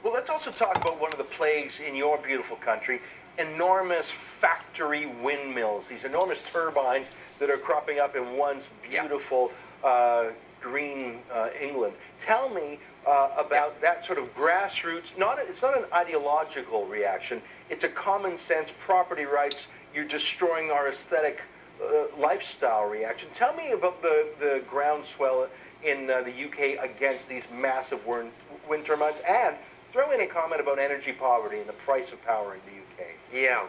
Well, let's also talk about one of the plagues in your beautiful country, enormous factory windmills, these enormous turbines that are cropping up in once beautiful green England. Tell me about that sort of grassroots, it's not an ideological reaction, it's a common sense, property rights, you're destroying our aesthetic lifestyle reaction. Tell me about the groundswell in the UK against these massive wind turbines, and throw in a comment about energy poverty and the price of power in the UK. Yeah.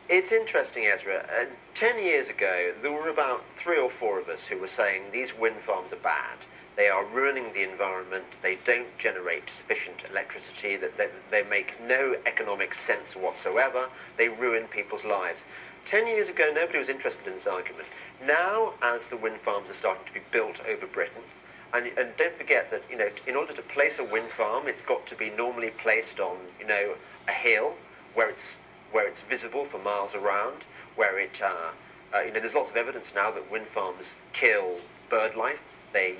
It's interesting, Ezra. 10 years ago, there were about 3 or 4 of us who were saying these wind farms are bad. They are ruining the environment. They don't generate sufficient electricity. That they make no economic sense whatsoever. They ruin people's lives. 10 years ago, nobody was interested in this argument. Now, as the wind farms are starting to be built over Britain, and don't forget that, you know, in order to place a wind farm, it's got to be normally placed on, you know, a hill where it's visible for miles around, where it, you know, there's lots of evidence now that wind farms kill bird life. They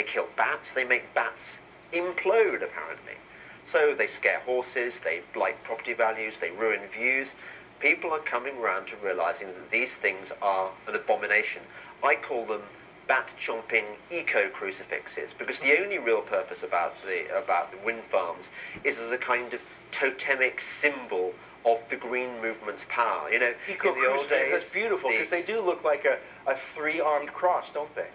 kill bats. They make bats implode, apparently. So they scare horses. They blight property values. They ruin views. People are coming around to realizing that these things are an abomination. I call them bat-chomping eco-crucifixes, because the only real purpose about the wind farms is as a kind of totemic symbol of the green movement's power. You know, in the old days, that's beautiful, because they do look like a 3-armed cross, don't they?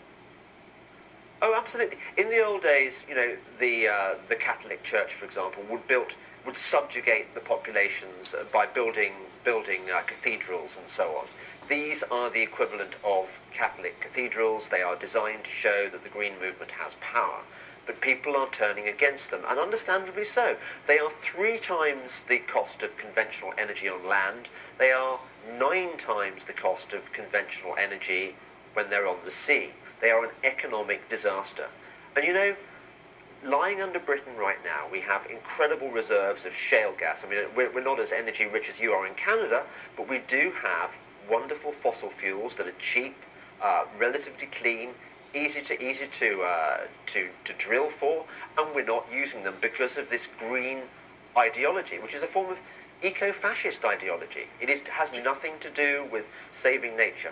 Oh, absolutely. In the old days, you know, the Catholic Church, for example, would subjugate the populations by building cathedrals and so on. These are the equivalent of Catholic cathedrals. They are designed to show that the green movement has power. But people are turning against them, and understandably so. They are 3 times the cost of conventional energy on land. They are 9 times the cost of conventional energy when they're on the sea. They are an economic disaster. And you know, lying under Britain right now, we have incredible reserves of shale gas. I mean, we're not as energy rich as you are in Canada, but we do have wonderful fossil fuels that are cheap, relatively clean, easy to drill for, and we're not using them because of this green ideology, which is a form of eco-fascist ideology. It has nothing to do with saving nature.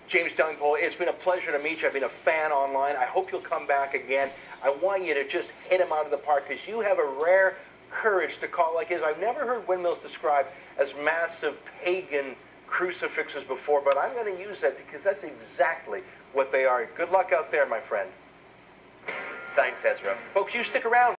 James Delingpole, it's been a pleasure to meet you. I've been a fan online. I hope you'll come back again. I want you to just hit him out of the park, because you have a rare courage to call like his. I've never heard windmills described as massive pagan crucifixes before, but I'm going to use that because that's exactly what they are. Good luck out there, my friend. Thanks, Ezra. Folks, you stick around.